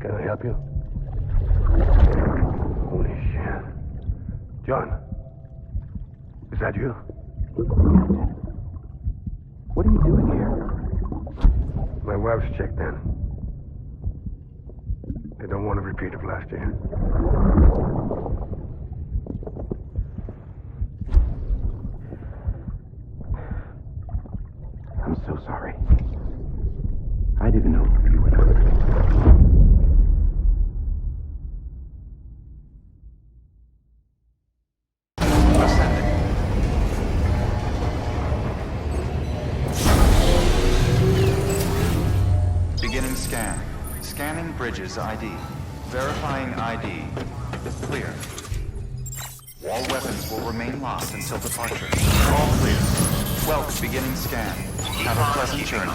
Can I help you? Holy shit. John. Is that you? What are you doing here? My wife's checked in. They don't want a repeat of last year. I'm so sorry. I didn't know you were not. Beginning scan. Scanning bridges ID. Verifying ID. Clear. All weapons will remain locked until departure. All clear. Welcome. Beginning scan. Have a pleasant journey.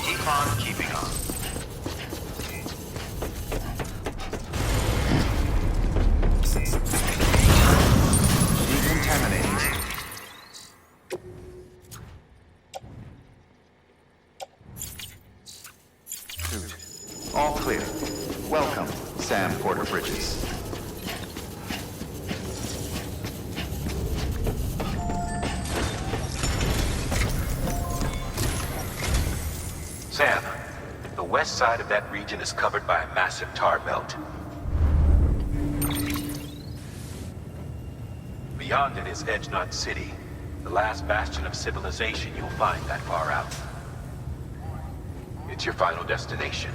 Keep on keeping on. Decontaminating. Suit. All clear. Welcome, Sam Porter Bridges. Sam, the west side of that region is covered by a massive tar belt. Beyond it is Edge Knot City, the last bastion of civilization you'll find that far out. It's your final destination.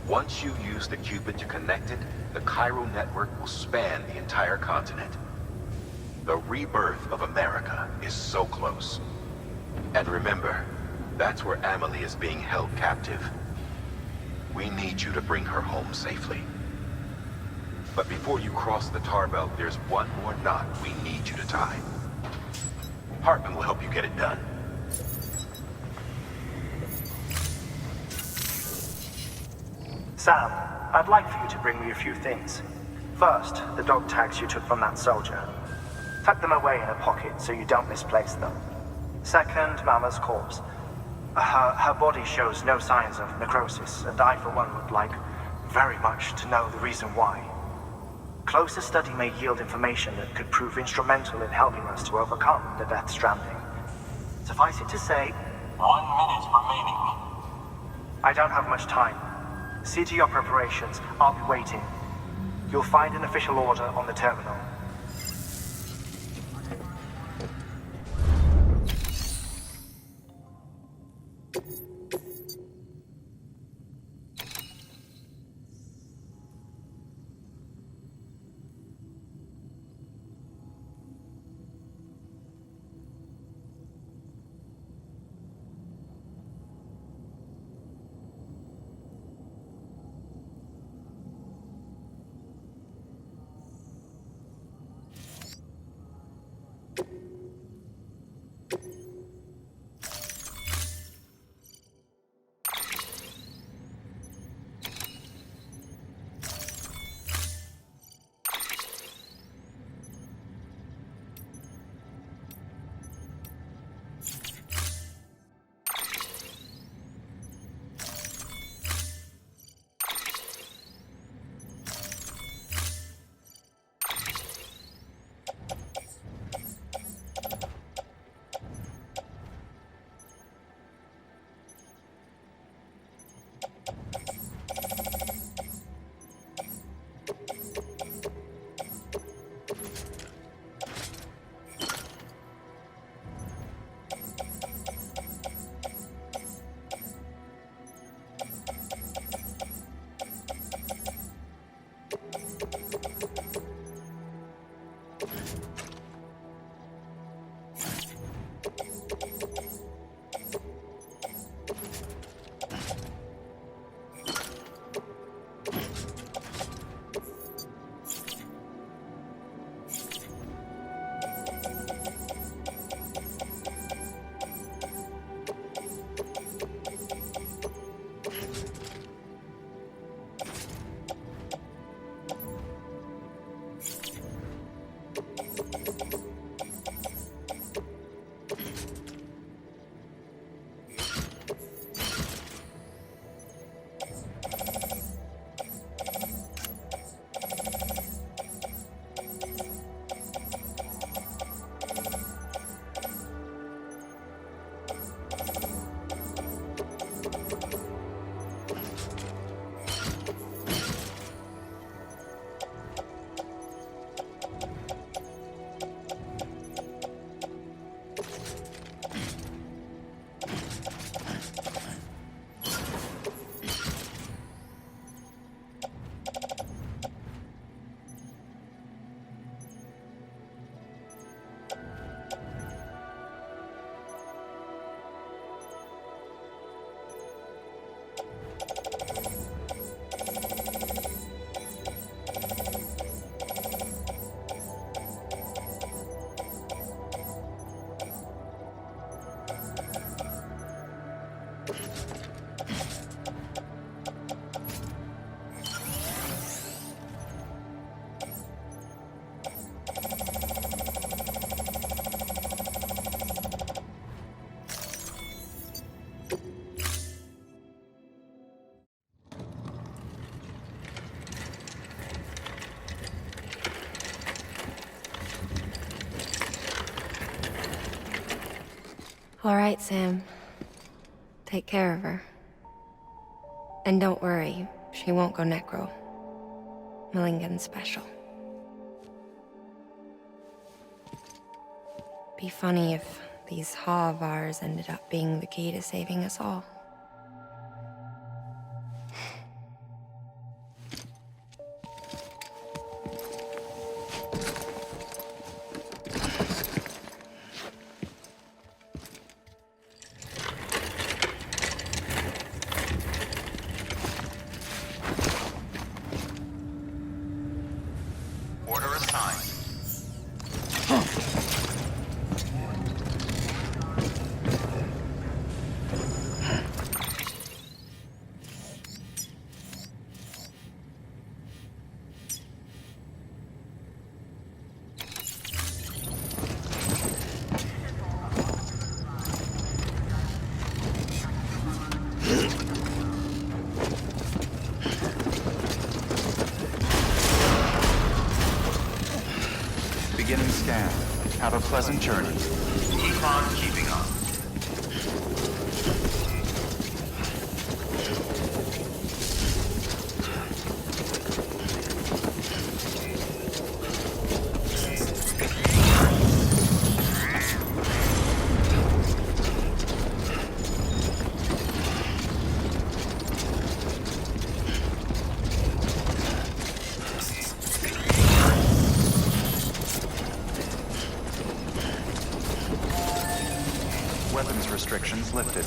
Once you use the Cupid to connect it, the Cairo network will span the entire continent. The rebirth of America is so close. And remember, that's where Amelie is being held captive. We need you to bring her home safely. But before you cross the tar belt, there's one more knot we need you to tie. Hartman will help you get it done. Sam, I'd like for you to bring me a few things. First, the dog tags you took from that soldier. Tuck them away in a pocket so you don't misplace them. Second, Mama's corpse. Her body shows no signs of necrosis, and I, for one, would like very much to know the reason why. Closer study may yield information that could prove instrumental in helping us to overcome the Death Stranding. Suffice it to say, 1 minute remaining. I don't have much time. See to your preparations. I'll be waiting. You'll find an official order on the terminal. All right, Sam. Take care of her. And don't worry, she won't go necro. Millingan's special. Be funny if these Ha of ours ended up being the key to saving us all. Order assigned. Beginning scan. Have a pleasant journey. Keep on keeping on. Weapons restrictions lifted.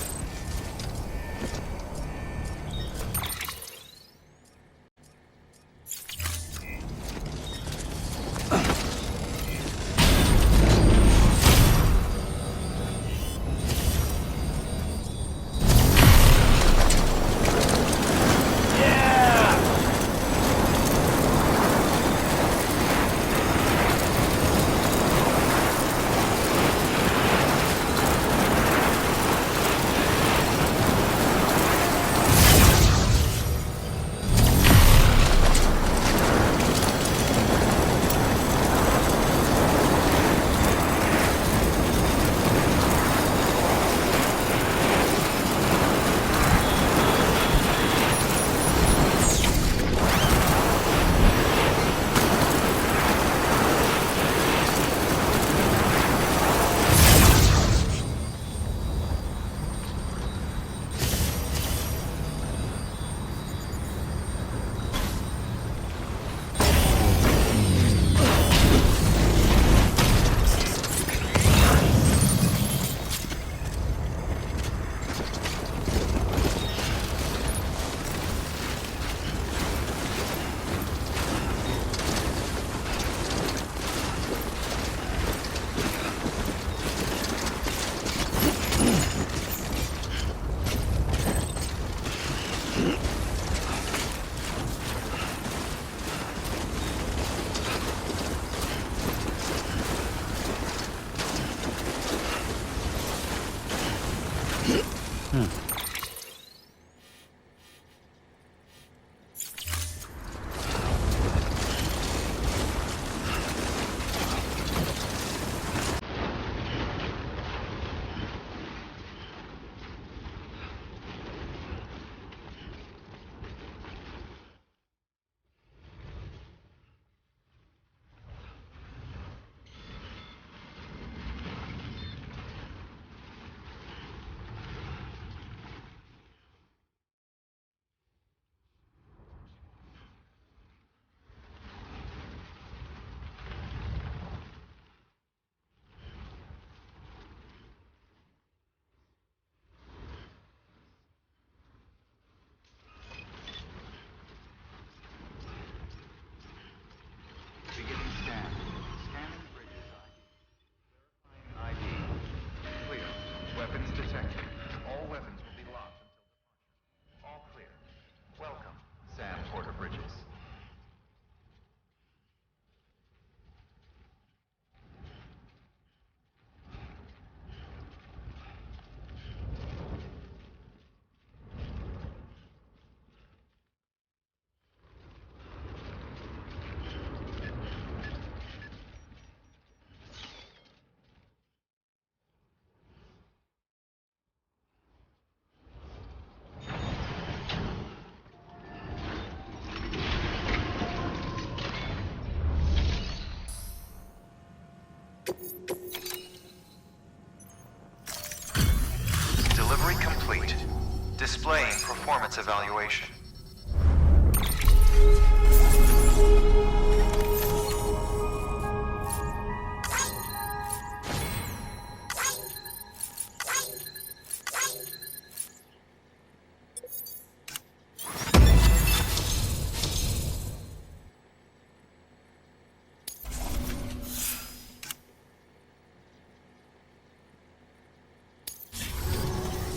displaying performance evaluation.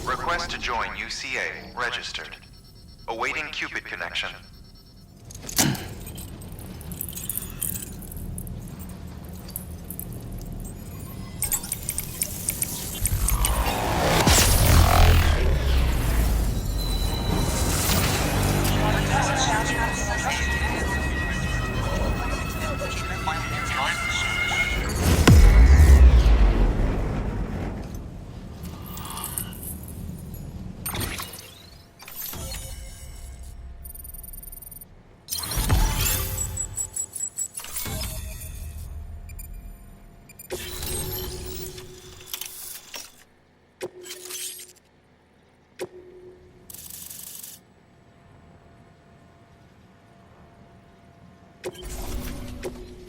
Request to join UCA. Registered. Awaiting Cupid connection.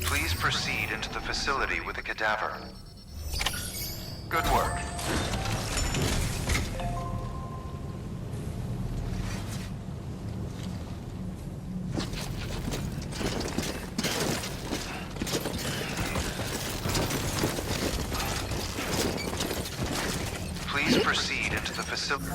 Please proceed into the facility with the cadaver. Good work. Please proceed into the facility.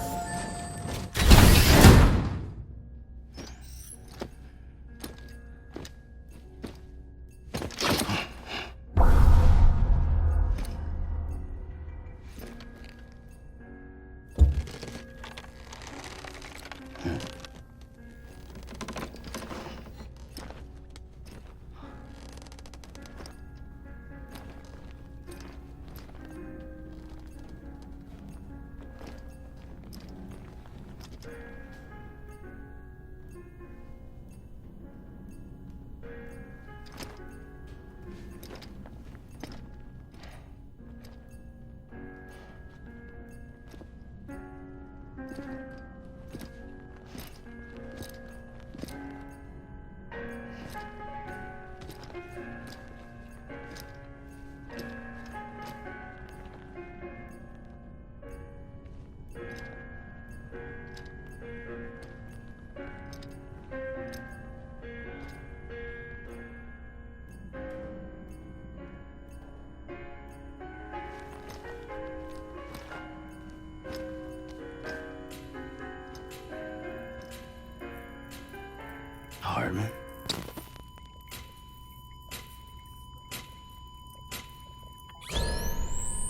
Hartman?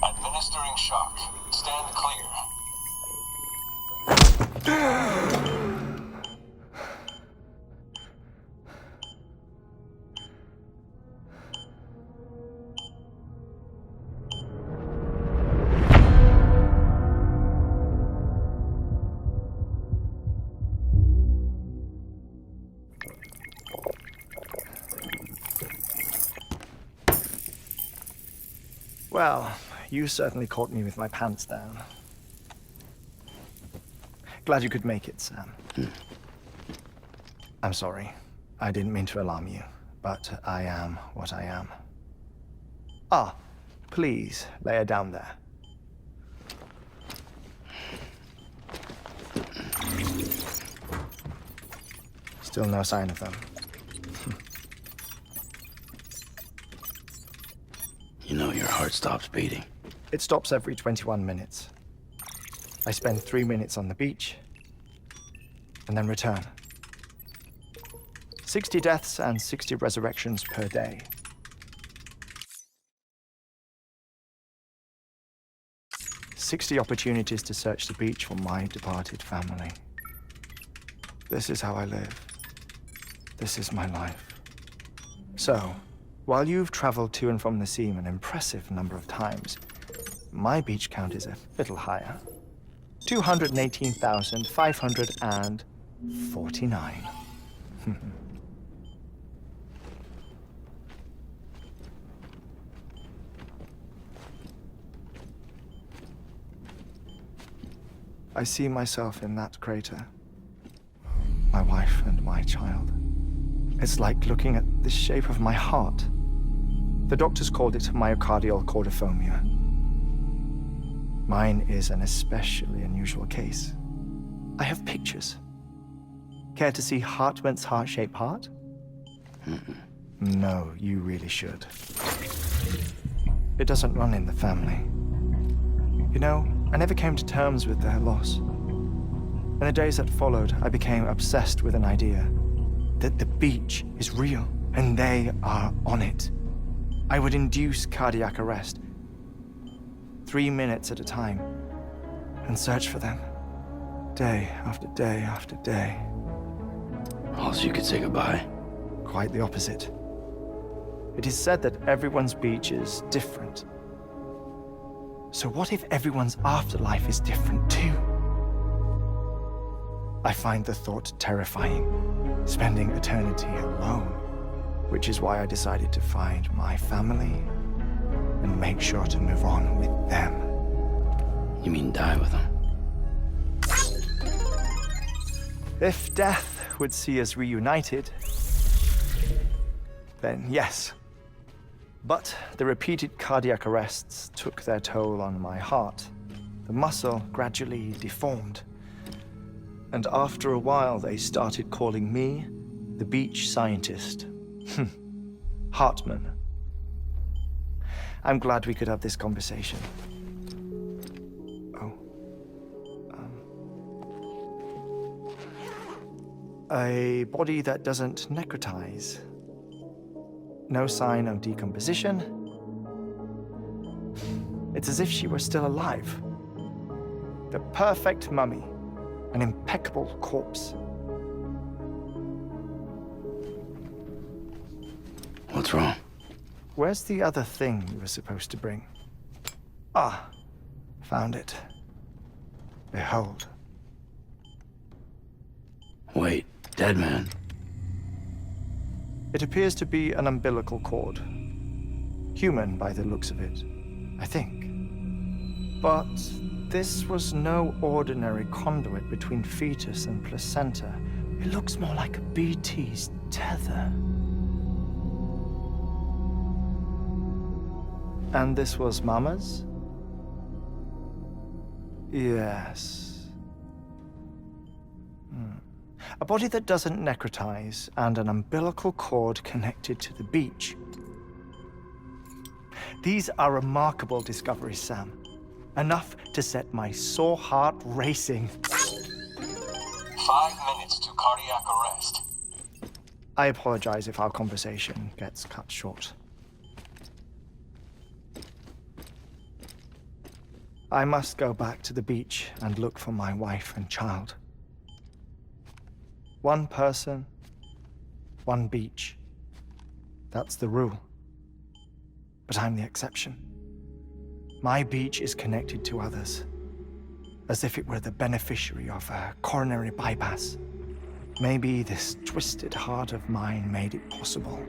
Administering shock. Stand clear. Well, you certainly caught me with my pants down. Glad you could make it, Sam. I'm sorry. I didn't mean to alarm you, but I am what I am. Ah, please, lay her down there. Still no sign of them. You know your heart stops beating. It stops every 21 minutes. I spend 3 minutes on the beach, and then return. 60 deaths and 60 resurrections per day. "60 opportunities to search the beach for my departed family. This is how I live. This is my life. So, while you've traveled to and from the sea an impressive number of times, my beach count is a little higher. 218,549. I see myself in that crater. My wife and my child. It's like looking at the shape of my heart. The doctors called it myocardial cordiformia. Mine is an especially unusual case. I have pictures. Care to see Hartman's heart-shaped heart? No, you really should. It doesn't run in the family. You know, I never came to terms with their loss. In the days that followed, I became obsessed with an idea that the beach is real and they are on it. I would induce cardiac arrest, 3 minutes at a time, and search for them, day after day after day. Also, you could say goodbye. Quite the opposite. It is said that everyone's beach is different. So what if everyone's afterlife is different too? I find the thought terrifying, spending eternity alone, which is why I decided to find my family and make sure to move on with them. You mean die with them? If death would see us reunited, then yes. But the repeated cardiac arrests took their toll on my heart. The muscle gradually deformed. And after a while, they started calling me the beach scientist. Hartman. I'm glad we could have this conversation. A body that doesn't necrotize. No sign of decomposition. It's as if she were still alive. The perfect mummy. An impeccable corpse. What's wrong? Where's the other thing you were supposed to bring? Ah, found it. Behold. Wait, dead man. It appears to be an umbilical cord. Human by the looks of it, I think. But this was no ordinary conduit between fetus and placenta. It looks more like a BT's tether. And this was Mama's? Yes. A body that doesn't necrotize and an umbilical cord connected to the beach. These are remarkable discoveries, Sam. Enough to set my sore heart racing. 5 minutes to cardiac arrest. I apologize if our conversation gets cut short. I must go back to the beach and look for my wife and child. One person, one beach. That's the rule. But I'm the exception. My beach is connected to others, as if it were the beneficiary of a coronary bypass. Maybe this twisted heart of mine made it possible.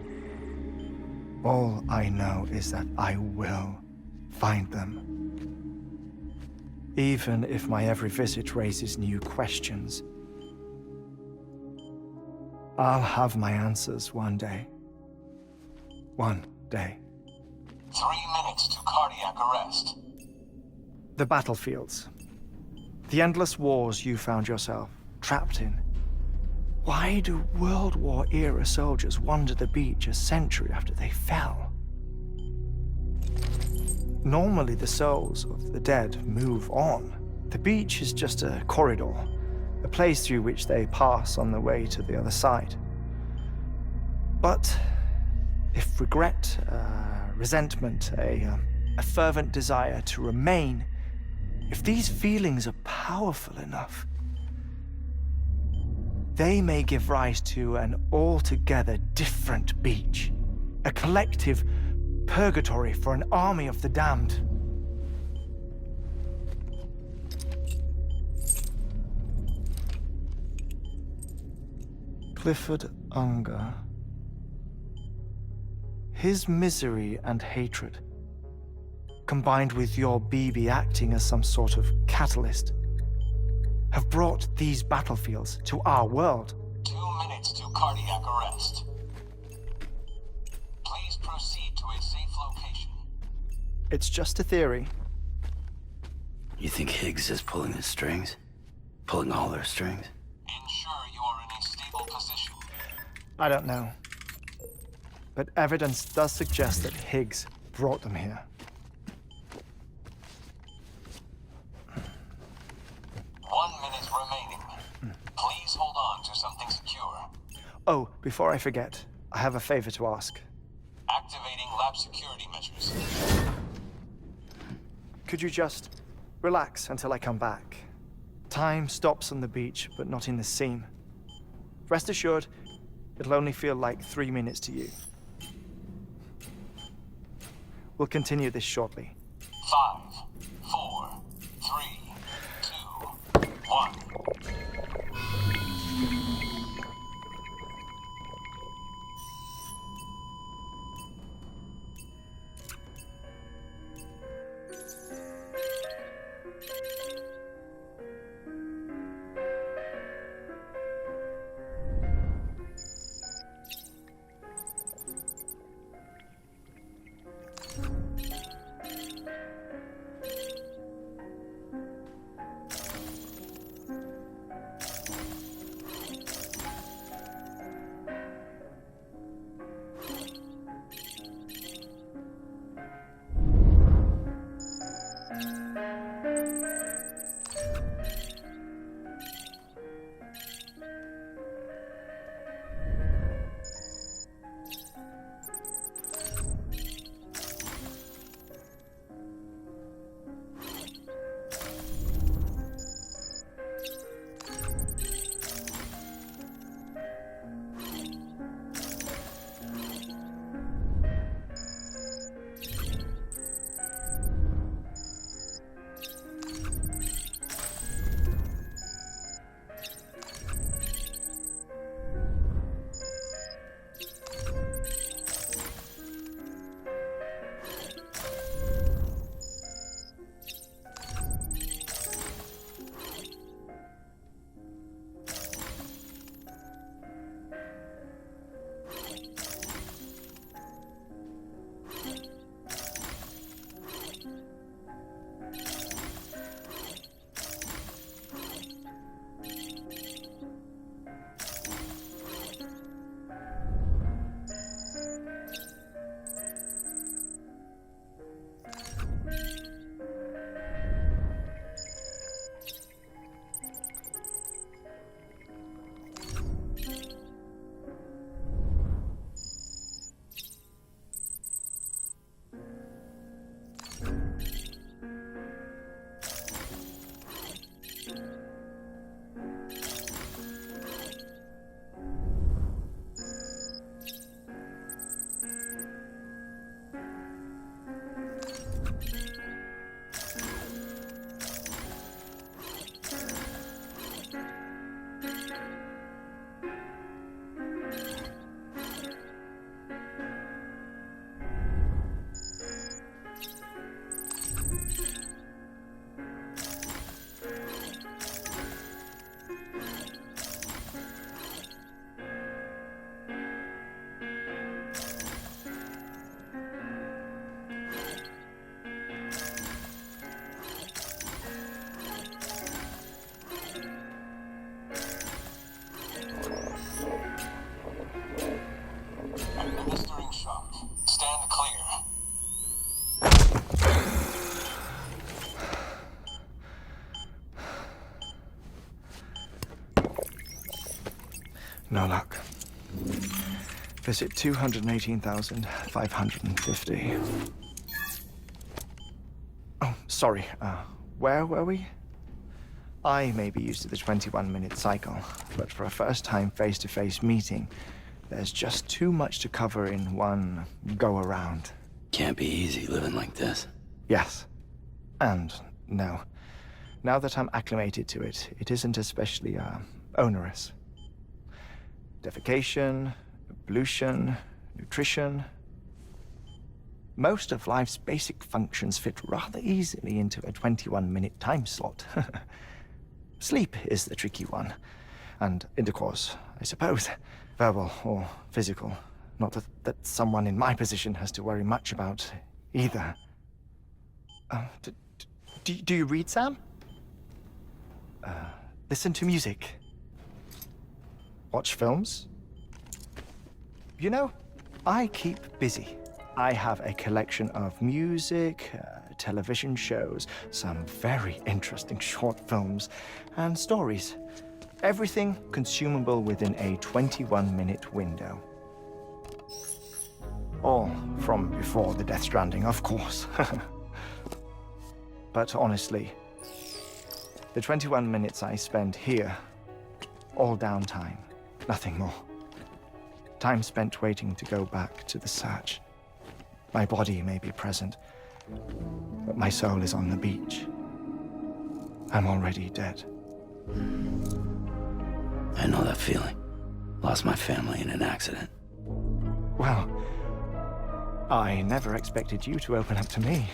All I know is that I will find them. Even if my every visit raises new questions, I'll have my answers one day. One day. 3 minutes to cardiac arrest. The battlefields. The endless wars you found yourself trapped in. Why do World War-era soldiers wander the beach a century after they fell? Normally, the souls of the dead move on. The beach is just a corridor, a place through which they pass on the way to the other side. But if regret, resentment, a fervent desire to remain, if these feelings are powerful enough, they may give rise to an altogether different beach, a collective purgatory for an army of the damned. Clifford Unger. His misery and hatred, combined with your BB acting as some sort of catalyst, have brought these battlefields to our world. 2 minutes to cardiac arrest. Please proceed to a safe location. It's just a theory. You think Higgs is pulling the strings? Pulling all their strings? Ensure you are in a stable position. I don't know. But evidence does suggest that Higgs brought them here. 1 minute remaining. Please hold on to something secure. Oh, before I forget, I have a favor to ask. Activating lab security measures. Could you just relax until I come back? Time stops on the beach, but not in the scene. Rest assured, it'll only feel like 3 minutes to you. We'll continue this shortly. 5, 4, 3, 2, 1. Administering shock. Stand clear. No luck. Visit 218,550. Oh, sorry. Where were we? I may be used to the 21-minute cycle, but for a first-time face-to-face meeting, there's just too much to cover in one go-around. Can't be easy living like this. Yes. And no. Now that I'm acclimated to it, it isn't especially, onerous. Defecation, pollution, nutrition. Most of life's basic functions fit rather easily into a 21-minute time slot. Sleep is the tricky one. And intercourse, I suppose. Verbal or physical. Not that someone in my position has to worry much about either. Do you read, Sam? Listen to music. Watch films? You know, I keep busy. I have a collection of music, television shows, some very interesting short films, and stories. Everything consumable within a 21-minute window. All from before the Death Stranding, of course. But honestly, the 21 minutes I spend here, all downtime, nothing more. Time spent waiting to go back to the search. My body may be present, but my soul is on the beach. I'm already dead. I know that feeling. Lost my family in an accident. Well, I never expected you to open up to me.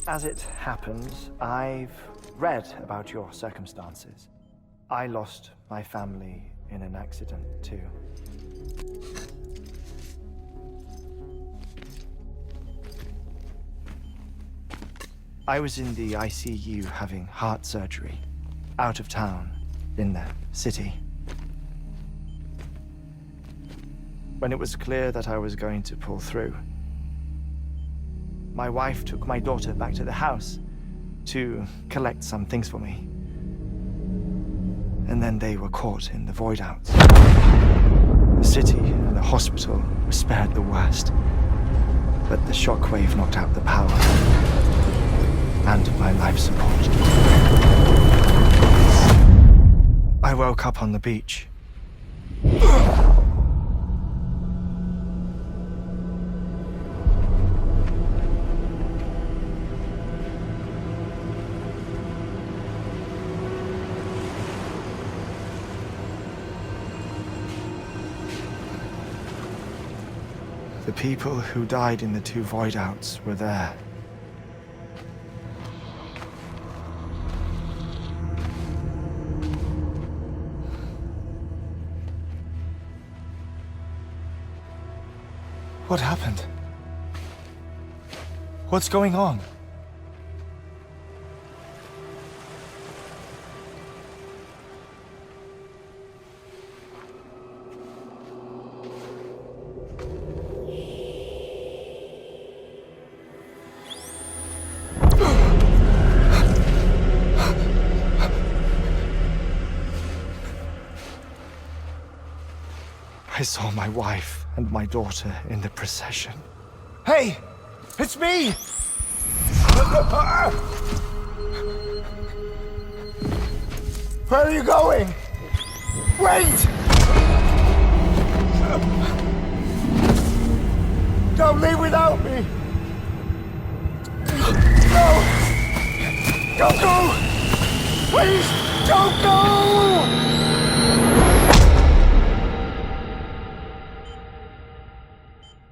As it happens, I've read about your circumstances. I lost my family in an accident, too. I was in the ICU having heart surgery, out of town, in the city. When it was clear that I was going to pull through, my wife took my daughter back to the house to collect some things for me. And then they were caught in the void outs. The city and the hospital were spared the worst, but the shockwave knocked out the power and my life support. I woke up on the beach. The people who died in the 2 void outs were there. What happened? What's going on? I saw my wife and my daughter in the procession. Hey! It's me! Where are you going? Wait! Don't leave without me! No! Don't go! Please, don't go!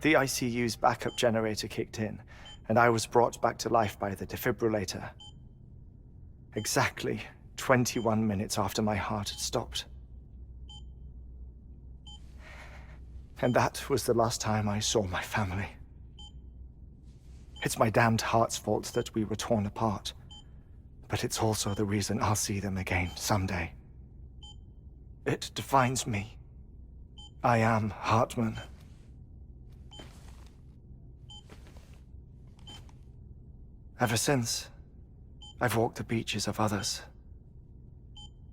The ICU's backup generator kicked in, and I was brought back to life by the defibrillator. Exactly 21 minutes after my heart had stopped. And that was the last time I saw my family. It's my damned heart's fault that we were torn apart, but it's also the reason I'll see them again someday. It defines me. I am Hartman. Ever since, I've walked the beaches of others.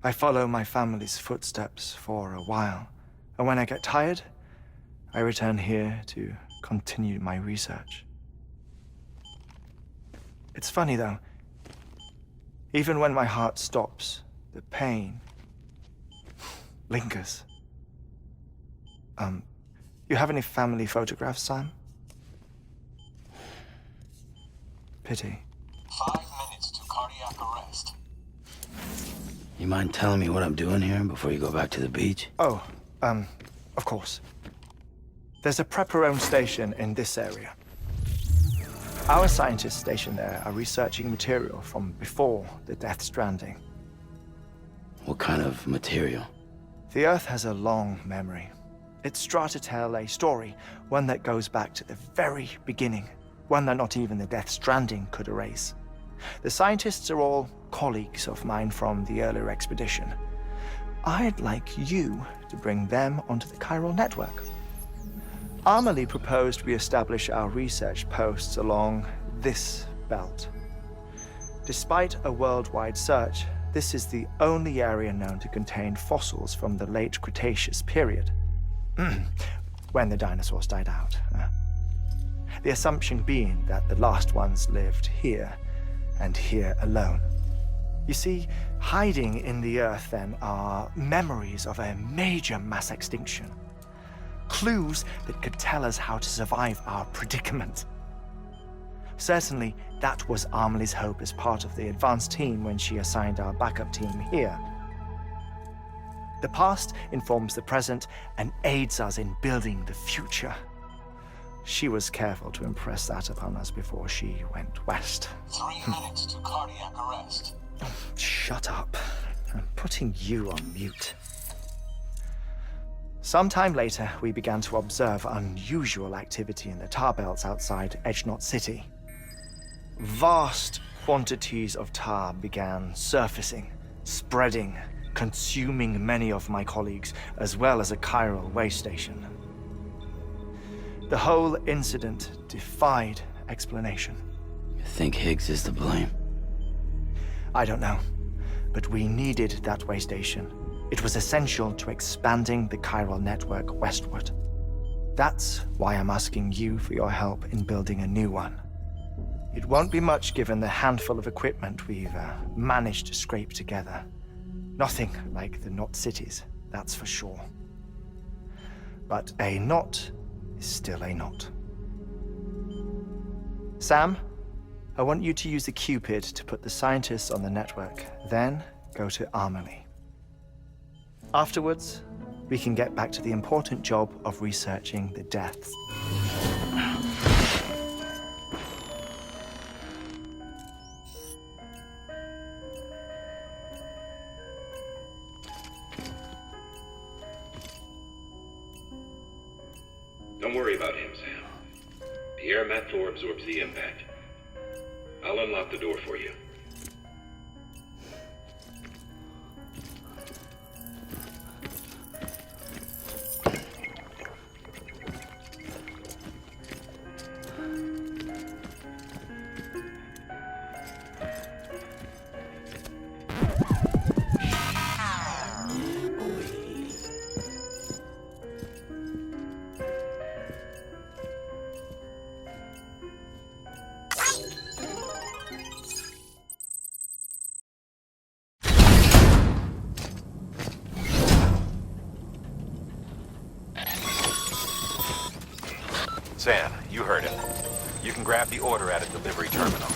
I follow my family's footsteps for a while, and when I get tired, I return here to continue my research. It's funny though, even when my heart stops, the pain lingers. You have any family photographs, Sam? Pity. 5 minutes to cardiac arrest. You mind telling me what I'm doing here before you go back to the beach? Oh, of course. There's a prepper-owned station in this area. Our scientists stationed there are researching material from before the Death Stranding. What kind of material? The Earth has a long memory. It's trying to tell a story, one that goes back to the very beginning, one that not even the Death Stranding could erase. The scientists are all colleagues of mine from the earlier expedition. I'd like you to bring them onto the chiral network. Amelie proposed we establish our research posts along this belt. Despite a worldwide search, this is the only area known to contain fossils from the late Cretaceous period, when the dinosaurs died out. The assumption being that the last ones lived here, and here alone. You see, hiding in the Earth then are memories of a major mass extinction. Clues that could tell us how to survive our predicament. Certainly, that was Amelie's hope as part of the advanced team when she assigned our backup team here. The past informs the present and aids us in building the future. She was careful to impress that upon us before she went west. 3 minutes to cardiac arrest. Shut up. I'm putting you on mute. Sometime later, we began to observe unusual activity in the tar belts outside Edgenot City. Vast quantities of tar began surfacing, spreading, consuming many of my colleagues, as well as a chiral way station. The whole incident defied explanation. You think Higgs is to blame? I don't know, but we needed that way station. It was essential to expanding the chiral network westward. That's why I'm asking you for your help in building a new one. It won't be much given the handful of equipment we've managed to scrape together. Nothing like the knot cities, that's for sure. But a knot is still a knot. Sam, I want you to use the Cupid to put the scientists on the network, then go to Amelie. Afterwards, we can get back to the important job of researching the deaths. Don't worry about him, Sam. The air mat floor absorbs the impact. I'll unlock the door for you. Sam, you heard him. You can grab the order at a delivery terminal.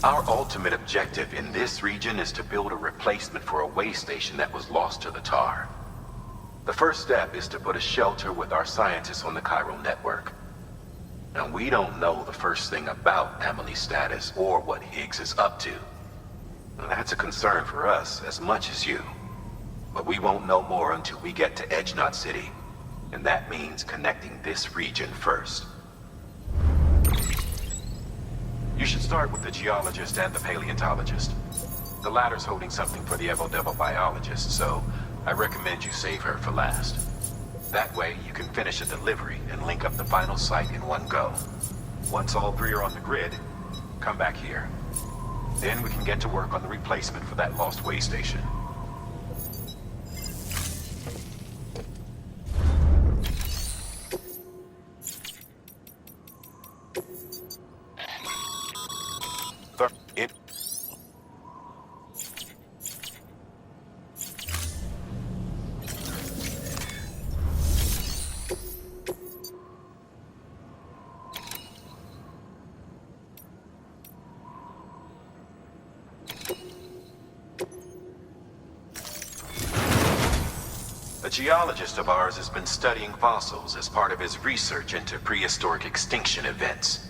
Our ultimate objective in this region is to build a replacement for a way station that was lost to the tar. The first step is to put a shelter with our scientists on the chiral network. Now, we don't know the first thing about Amelie's status or what Higgs is up to. Now, that's a concern for us as much as you. But we won't know more until we get to Edgenot City. And that means connecting this region first. You should start with the geologist and the paleontologist. The latter's holding something for the Evo-Devo biologist, so I recommend you save her for last. That way, you can finish a delivery and link up the final site in one go. Once all three are on the grid, come back here. Then we can get to work on the replacement for that lost way station. A geologist of ours has been studying fossils as part of his research into prehistoric extinction events.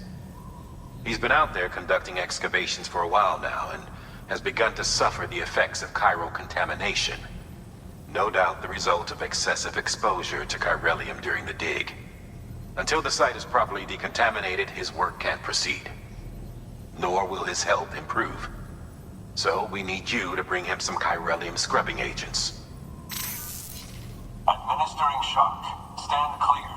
He's been out there conducting excavations for a while now and has begun to suffer the effects of chiral contamination. No doubt the result of excessive exposure to chiralium during the dig. Until the site is properly decontaminated, his work can't proceed. Nor will his health improve. So we need you to bring him some chiralium scrubbing agents. Administering shock. Stand clear.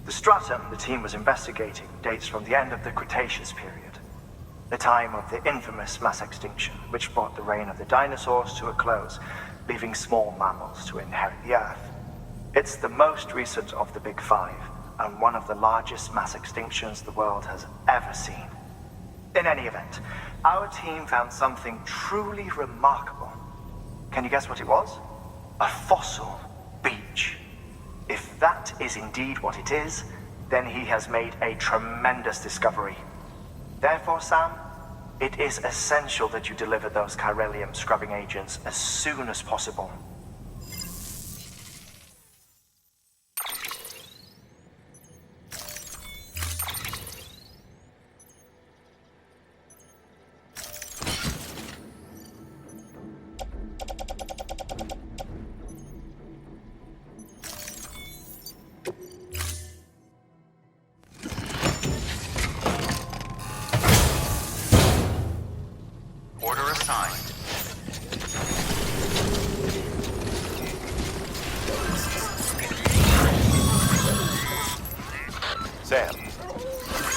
The stratum the team was investigating dates from the end of the Cretaceous period, the time of the infamous mass extinction, which brought the reign of the dinosaurs to a close, leaving small mammals to inherit the Earth. It's the most recent of the Big Five, and one of the largest mass extinctions the world has ever seen. In any event, our team found something truly remarkable. Can you guess what it was? A fossil beach. If that is indeed what it is, then he has made a tremendous discovery. Therefore, Sam, it is essential that you deliver those chiralium scrubbing agents as soon as possible. Order assigned. Sam,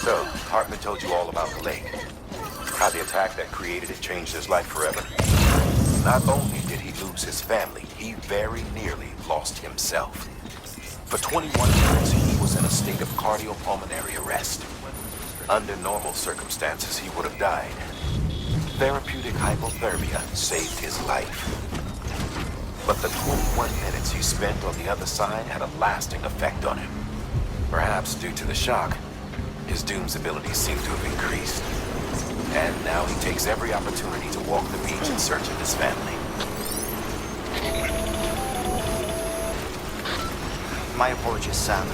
so Hartman told you all about the lake. How the attack that created it changed his life forever. Not only did he lose his family, he very nearly lost himself. For 21 minutes, he was in a state of cardiopulmonary arrest. Under normal circumstances, he would have died. Therapeutic hypothermia saved his life. But the 21 minutes he spent on the other side had a lasting effect on him. Perhaps due to the shock, his Doom's abilities seem to have increased. And now he takes every opportunity to walk the beach in search of his family. My apologies, Sam.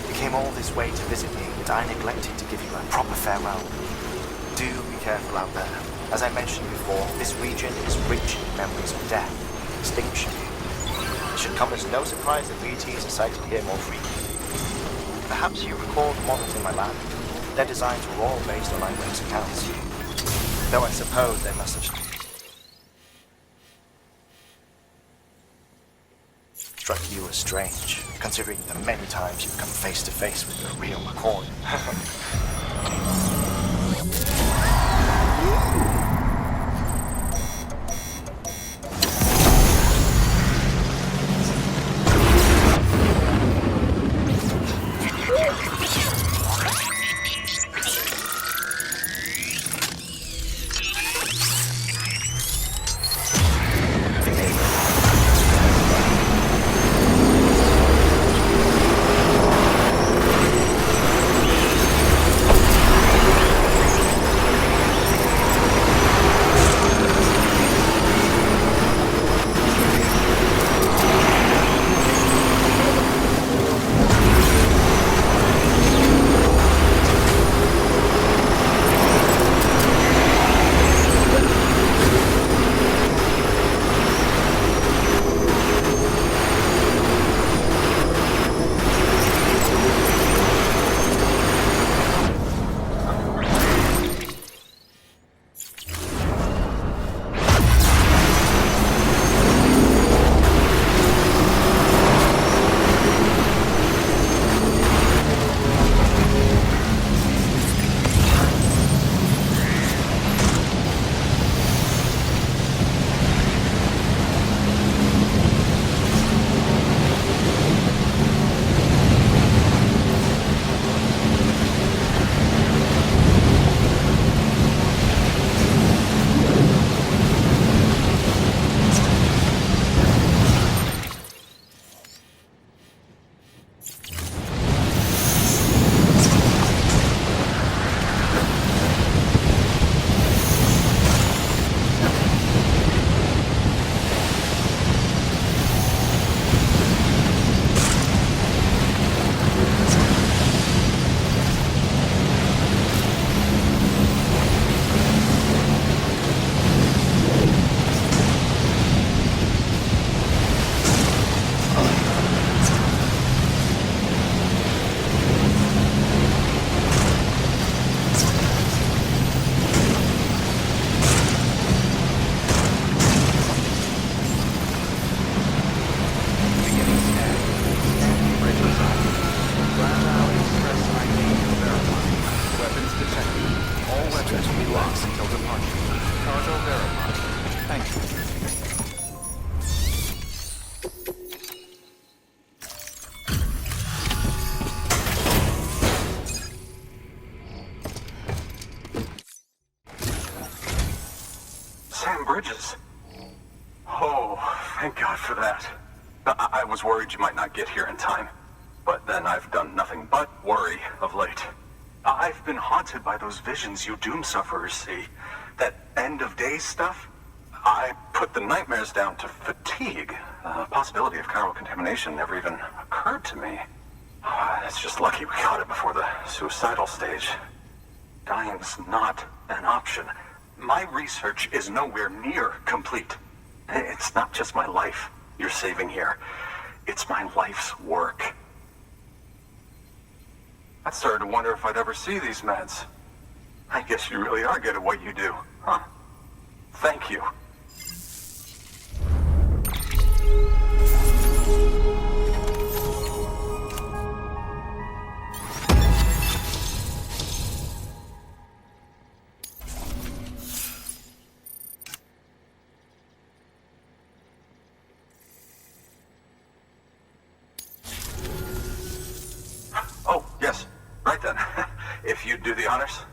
You came all this way to visit me, but I neglected to give you a proper farewell. Do be careful out there. As I mentioned before, this region is rich in memories of death, extinction. It should come as no surprise that BTs are sighted here more frequently. Perhaps you recall the models in my lab. Their designs were all based on eyewitness accounts. Though I suppose they must have struck you as strange, considering the many times you've come face to face with the real McCoy. bridges. Oh, thank God for that. I was worried you might not get here in time. But then I've done nothing but worry of late. I've been haunted by those visions you doom sufferers see. That end of days stuff. I put the nightmares down to fatigue. The possibility of chiral contamination never even occurred to me. It's just lucky we caught it before the suicidal stage. Dying's not an option. My research is nowhere near complete. It's not just my life you're saving here. It's my life's work. I started to wonder if I'd ever see these meds. I guess you really are good at what you do, huh? Thank you. Oh, yes. Right then. If you'd do the honors.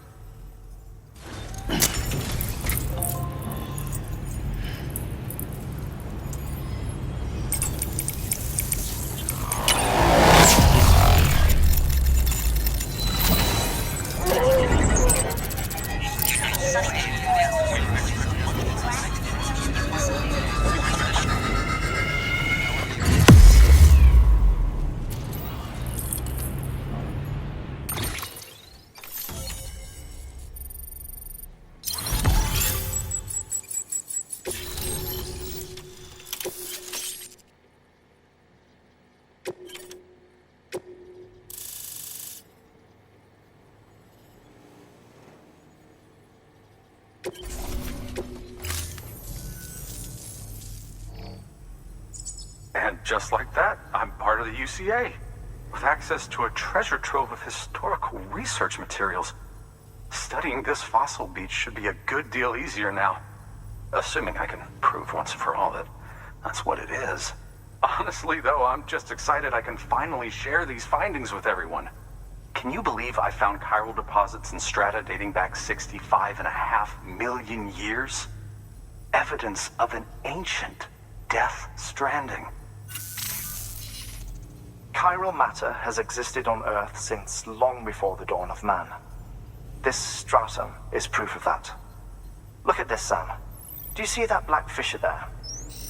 And just like that, I'm part of the UCA, with access to a treasure trove of historical research materials. Studying this fossil beach should be a good deal easier now. Assuming I can prove once and for all that that's what it is. Honestly, though, I'm just excited I can finally share these findings with everyone. Can you believe I found chiral deposits in strata dating back 65.5 million years? Evidence of an ancient death stranding. Chiral matter has existed on Earth since long before the dawn of man. This stratum is proof of that. Look at this, Sam. Do you see that black fissure there?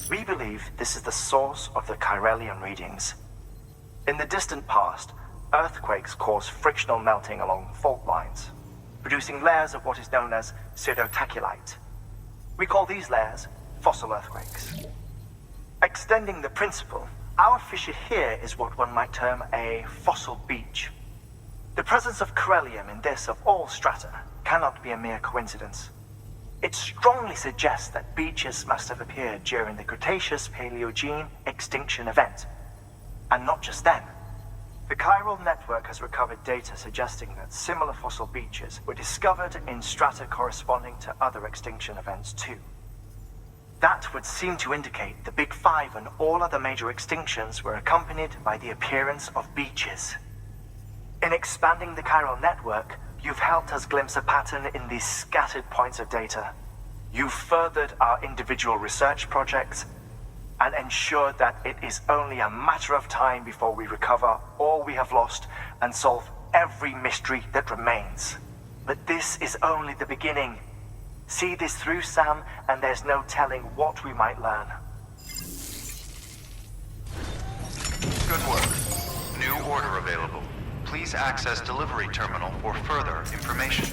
We believe this is the source of the Chiralian readings. In the distant past, earthquakes caused frictional melting along fault lines, producing layers of what is known as pseudotachylite. We call these layers fossil earthquakes. Extending the principle, our fissure here is what one might term a fossil beach. The presence of chiralium in this of all strata cannot be a mere coincidence. It strongly suggests that beaches must have appeared during the Cretaceous-Paleogene extinction event. And not just then. The chiral network has recovered data suggesting that similar fossil beaches were discovered in strata corresponding to other extinction events too. That would seem to indicate the Big Five and all other major extinctions were accompanied by the appearance of beaches. In expanding the chiral network, you've helped us glimpse a pattern in these scattered points of data. You've furthered our individual research projects and ensured that it is only a matter of time before we recover all we have lost and solve every mystery that remains. But this is only the beginning. See this through, Sam, and there's no telling what we might learn. Good work. New order available. Please access delivery terminal for further information.